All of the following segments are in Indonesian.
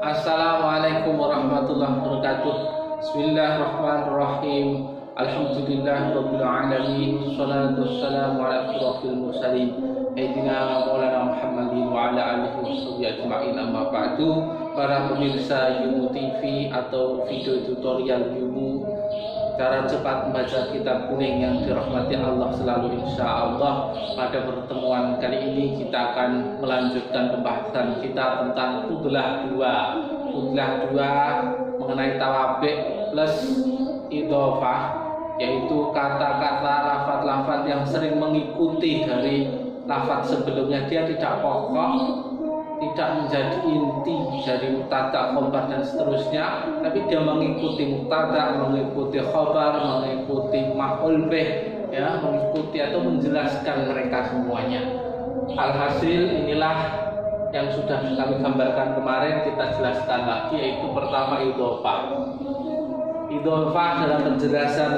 Assalamualaikum warahmatullahi wabarakatuh. Bismillahirrahmanirrahim. Alhamdulillahirabbil alamin. Wassalatu wassalamu ala asyrofil mursalin sayyidina Maulana Muhammadin wa ala alihi washabbihi ajmain, amma ba'du. Para pemirsa Yumu TV atau video tutorial Yumu, cara cepat membaca kitab kuning yang dirahmati Allah selalu, insya Allah. Pada pertemuan kali ini kita akan melanjutkan pembahasan kita tentang Fudlah 2 mengenai tawabi plus idhofah, yaitu kata-kata lafaz-lafaz yang sering mengikuti dari lafaz sebelumnya. Dia tidak pokok, tidak menjadi inti dari mubtada, khobar dan seterusnya, tapi dia mengikuti mubtada, mengikuti khobar, mengikuti maf'ul bih, ya, mengikuti atau menjelaskan mereka semuanya. Alhasil inilah yang sudah kami gambarkan kemarin, kita jelaskan lagi, yaitu pertama idhofah. Idhofah dalam penjelasan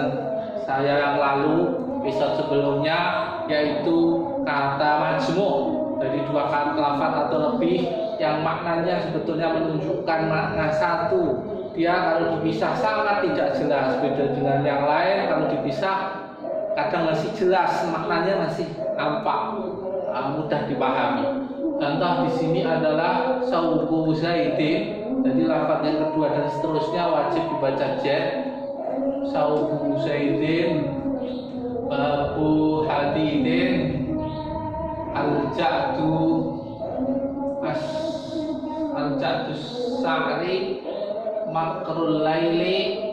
saya yang lalu, episode sebelumnya, yaitu kata majmu' dari dua kata lafaz atau lebih yang maknanya sebetulnya menunjukkan makna satu. Dia kalau dipisah sangat tidak jelas, beda dengan yang lain. Kalau dipisah kadang masih jelas, maknanya masih nampak, mudah dipahami. Contoh di sini adalah saubu zaidin. Jadi lafaz yang kedua dan seterusnya wajib dibaca jar. Saubu zaidin, babu hadidin, al-ja'du sa'ri, makrul laili.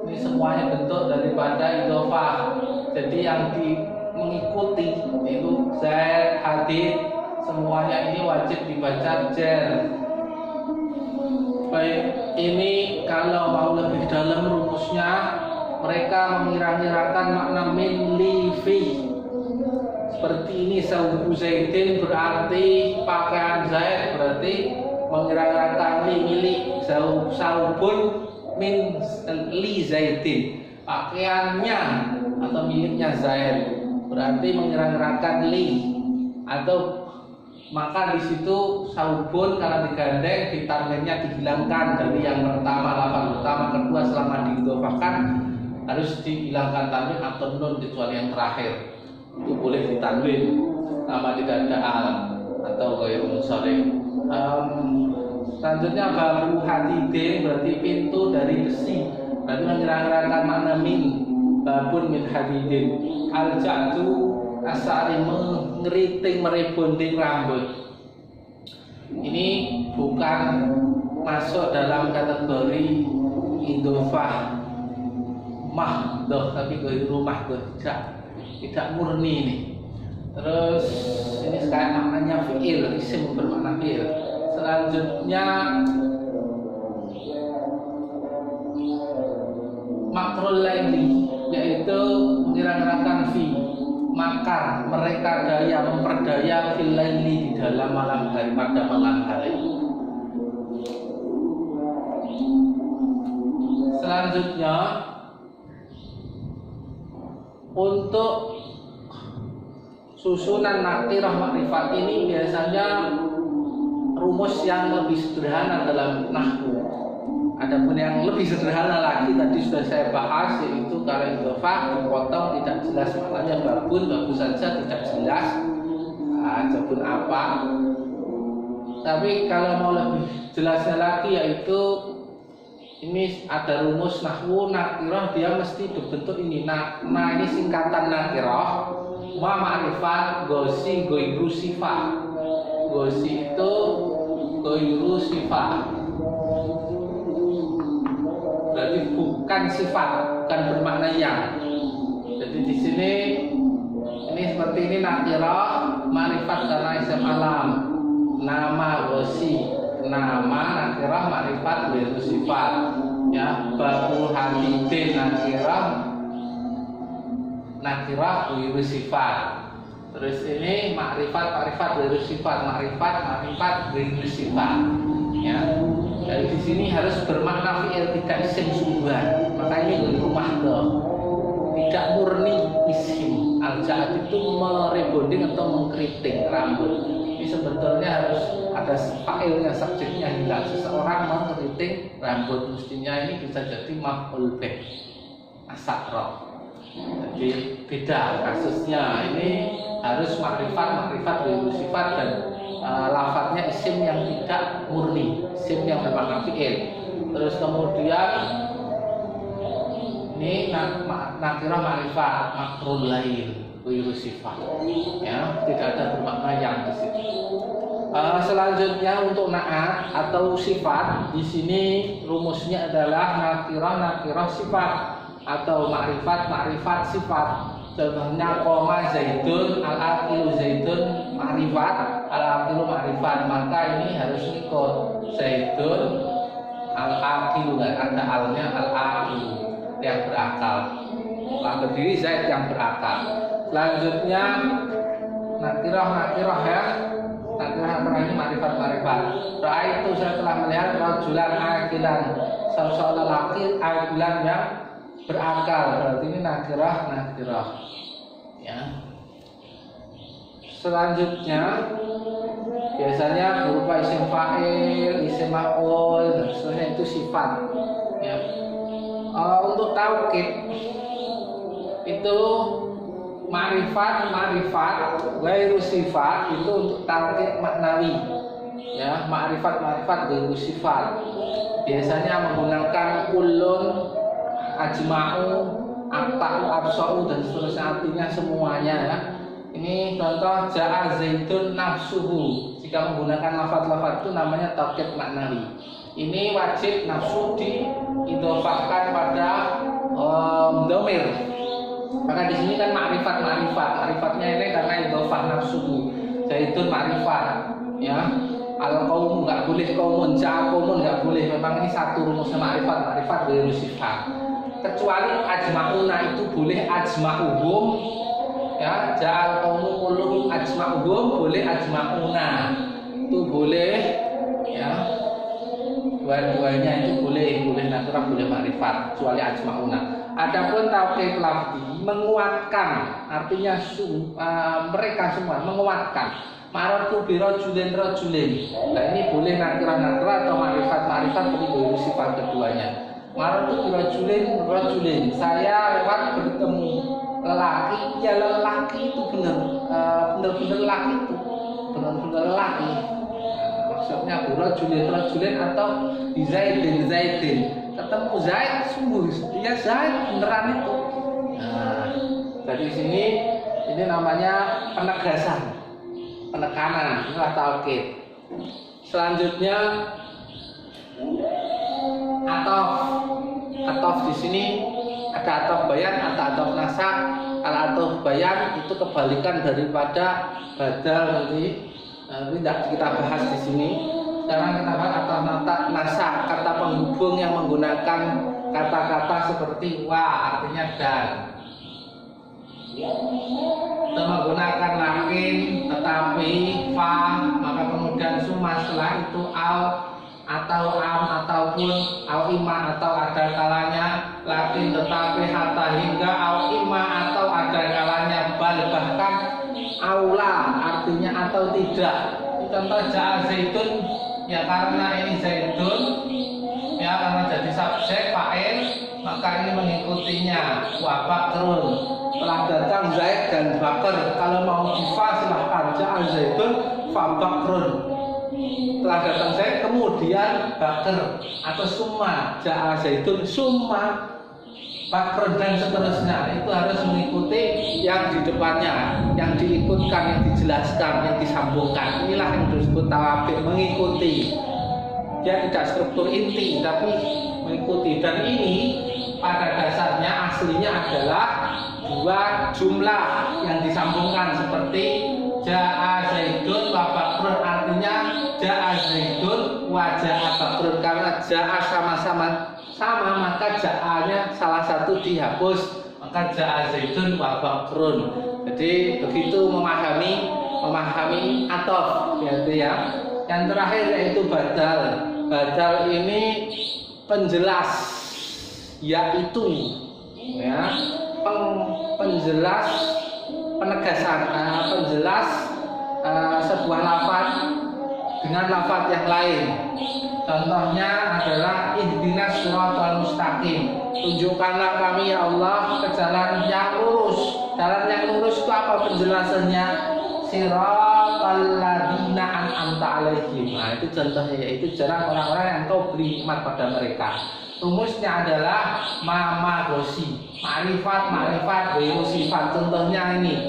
Ini semuanya bentuk daripada idhofah. Jadi yang mengikuti itu zaid, hadid, semuanya ini wajib dibaca jar. Baik, ini kalau mau lebih dalam rumusnya, mereka mengira-ngirakan makna min li fi. Seperti ini, saubu zaidin berarti pakaian Zaid, berarti mengira-ngirakan li milik saubun min li zaidin, pakaiannya atau miliknya Zaid, berarti mengira-ngirakan li. Atau maka di situ saubun karena digandeng, ditanwinnya dihilangkan dari yang pertama, lafaz pertama, kedua selama diidhofahkan harus dihilangkan tanwin atau nun kecuali yang terakhir. Itu boleh ditanwin, nama tidak ada al atau ghairul munsharif. Selanjutnya babu hadidin berarti pintu dari besi, berarti mengira-ngirakan makna min, babun min hadidin. Al-ja'du asari, mengeriting, merebonding rambut. Ini bukan masuk dalam kategori idhofah mahdoh, tapi ghairu mahdoh, tidak murni ini. Terus ini sekarang maknanya fi'il, isim bermakna fi'il. Selanjutnya makrul laili, yaitu mengira-ngirakan fi, makar, mereka daya, memperdaya fil laili, di dalam malam hari, pada malam hari. Selanjutnya untuk susunan nakirah makrifat ini biasanya rumus yang lebih sederhana dalam nahwu. Adapun yang lebih sederhana lagi tadi sudah saya bahas, yaitu kalau idhofah dipotong tidak jelas maknanya, babun saja tidak jelas, jabun apa. Tapi kalau mau lebih jelasnya lagi, yaitu ini ada rumus nahwu nakirah, dia mesti berbentuk ini. Nah ini singkatan nakirah, ma ma'rifat, gosi, goiru sifat. Gosi itu goiru sifat, berarti bukan sifat, bukan bermakna yang. Jadi di sini ini seperti ini nakirah, ma'rifat karena isim alam, nama gosi, nama nakirah, ma'rifat goiru sifat. Ya, babu hadidin nakirah goiru sifat. Terus ini makrifat goiru sifat, makrifat goiru sifat. Ya, dari di sini harus bermakna fi'il, tidak isim sungguhan. Makanya goiru mahdoh, tidak murni isim. Al-ja'ad itu merebonding atau mengkeriting rambut. Ini sebetulnya harus ada fa'ilnya, subjeknya hilang. Seseorang mengkeriting rambut, mestinya ini bisa jadi maf'ul bih, asakro. Jadi beda kasusnya, ini harus makrifat sifat dan lafadznya isim yang tidak murni, isim yang bermakna fi'il. Terus kemudian ini nakirah makrifat makrul lail wiru sifat, ya, tidak ada bermakna yang di situ. Selanjutnya untuk na'at atau sifat, di sini rumusnya adalah nakirah sifat atau makrifat sifat. Contohnya koma zaidun, al-aqilu zaidun makrifat, al-aqilu makrifat, maka ini harus ikut zaidun al-aqilu, ada alnya, al-aqilu yang berakal, yang berdiri zaid yang berakal. Selanjutnya nakirah ya, nakirah ini makrifat. Itu saya telah melihat rajulan aqilan, seorang laki aqilan yang berakal, berarti ini nakirah ya. Selanjutnya biasanya berupa isim fa'il, isim maf'ul, dan seterusnya, itu sifat ya. Untuk taukid itu makrifat ghairu sifat, itu untuk taukid maknawi ya. Makrifat ghairu sifat biasanya menggunakan kulun, ajma'u, akta'u, absa'u, dan seterusnya, artinya semuanya ya. Ini contoh ja'a zaidun nafsuhu, jika menggunakan lafaz-lafaz itu namanya taukid maknawi. Ini wajib nafsu diidhofahkan pada dhamir. Maka di sini kan makrifatnya ini karena idhofah nafsuhu. Zaidun makrifat ya. Al qaumu enggak boleh qaumun, ja'a qaumun enggak boleh. Memang ini satu rumusnya makrifat ghairu sifat. Kecuali ajma'una itu boleh ajma'uhum ya, ja'al qaumu kulluhum ajma'uhum, boleh ajma'una itu boleh ya, dua-duanya itu boleh nakirah, boleh makrifat, kecuali ajma'una. Adapun taukid lafzi menguatkan, artinya mereka semua menguatkan. Maratu bi rajulin. Nah ini boleh nakirah atau makrifat seperti ghairu sifat keduanya. Maratu bi rajulin, saya lewat bertemu lelaki, ya lelaki itu benar-benar lelaki itu, benar-benar lelaki. Maksudnya rajulin atau zaidin. Ketemu Zaid, sungguh ya Zaid beneran itu. Nah, dari sini ini namanya penekanan, inilah taukid. Selanjutnya atof di sini ada atof bayan, ada atof nasak. Kalau atof bayan itu kebalikan daripada badal, nanti tidak kita bahas di sini. Sekarang kita bahas atof nasak, kata penghubung yang menggunakan kata-kata seperti wa, artinya dan. Kita menggunakan lakin, tetapi, fa, maka kemudian summa, setelah itu al, atau am, ataupun au ima, atau ada kalanya, lakin, tetapi, hatta, hingga au ima, atau ada kalanya, bal, bahkan aula, artinya atau tidak. Contoh ja'a zaitun, ya karena ini zaitun ya, karena jadi subjek fa'il, maka ini mengikutinya. Wa bakrun, telah datang Zaid dan Bakar. Kalau mau difa silahkan, ja'a zaitun fa bakrun, telah datang Zaid kemudian Bakar, atau summa ja'a zaitun summa Bakar, dan seterusnya. Itu harus mengikuti yang di depannya, yang diikutkan, yang dijelaskan, yang disambungkan. Inilah yang disebut tawabi, mengikuti. Dia tidak struktur inti, tapi mengikuti. Dan ini pada dasarnya aslinya adalah dua jumlah yang disambungkan, seperti ja'a zaidun wa bakrun, artinya ja'a zaidun wa ja'a bakrun. Karena ja'a sama-sama maka ja'anya salah satu dihapus, maka ja'a zaidun wa bakrun. Jadi begitu memahami atof ya. Yang terakhir yaitu badal. Badal ini penjelas, yaitu ya, penjelas penegasan, penjelas sebuah lafaz dengan lafaz yang lain. Contohnya adalah ihdinas siratal mustaqim. Tunjukkanlah kami ya Allah ke jalan yang lurus. Jalan yang lurus itu apa penjelasannya? Siratal ladzina an'amta alaihim. Nah, itu contohnya, yaitu jalan orang-orang yang Kau beri nikmat pada mereka. Rumusnya adalah ma'magosi, ma'rifat ghairu sifat. Contohnya ini,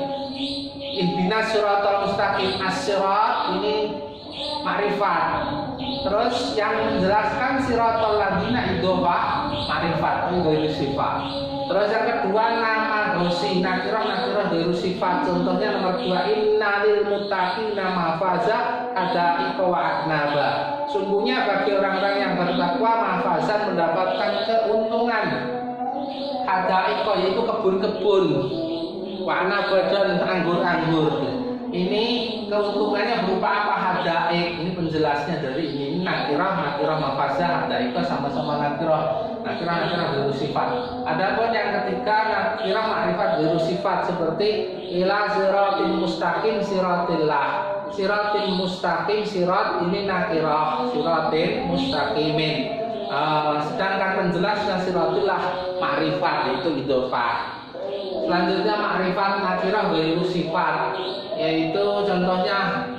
ihdinas siratal mustaqim, as-sirat ini ma'rifat. Terus yang menjelaskan siratal ladzina idhofah ma'rifat, ini ghairu sifat. Terus yang kedua nama gosi, nakirah ghairu sifat. Contohnya nomor 2, innalil muttaqina mafaza hadaiqa wa aknaba. Sungguhnya bagi orang-orang yang bertakwa mafazan mendapatkan keuntungan. Hadaiqa yaitu kebun-kebun, wa aknaba dan anggur-anggur. Ini keuntungannya berupa apa? Hadaik. Ini penjelasnya dari ini nakirah mafazah, hadaiqa sama-sama nakirah ghairu sifat. Adapun yang ketiga nakirah ma'rifat ghairu sifat seperti ila siratin mustaqim siratillah. Siratin mustaqim, sirat ini nakirah, siratin mustaqimin. Sedangkan penjelasnya siratillah ma'rifat yaitu idhofah. Selanjutnya ma'rifat nakirah ghairu sifat, yaitu contohnya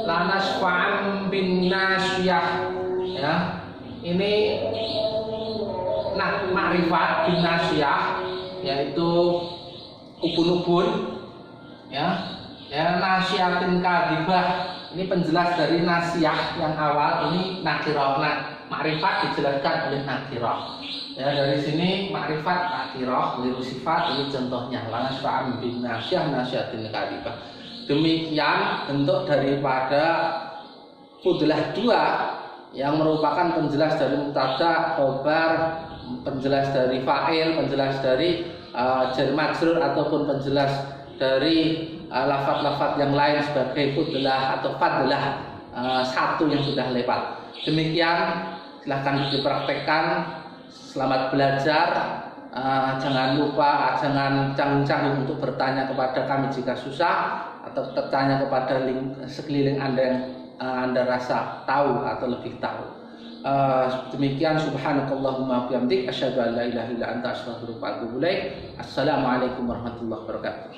lanas fa'am bin nasyah, ya. Ini ma'rifat bin nasyah, yaitu ubun-ubun, ya. Nasyatin kadibah, ini penjelas dari nasyah yang awal, ini nakirah. Ma'rifat dijelaskan oleh nakirah. Ya, dari sini ma'rifat nakirah ghairu sifat, ini contohnya lanas fa'am bin nasyah, nasyatin kadibah. Demikian bentuk daripada fudlah 2 yang merupakan penjelas dari mubtada, khobar, penjelas dari fa'il, penjelas dari jar majrur ataupun penjelas dari lafaz-lafaz yang lain sebagai fudlah atau fadlah satu yang sudah lewat. Demikian, silahkan dipraktekkan. Selamat belajar. Jangan lupa, jangan canggung-canggung untuk bertanya kepada kami jika susah, atau bertanya kepada sekeliling Anda yang Anda rasa tahu atau lebih tahu. Demikian, subhanakallahumma bihamdik asyhadu an la ilaha illa anta astaghfiruka wa atubu ilaik. Assalamualaikum warahmatullahi wabarakatuh.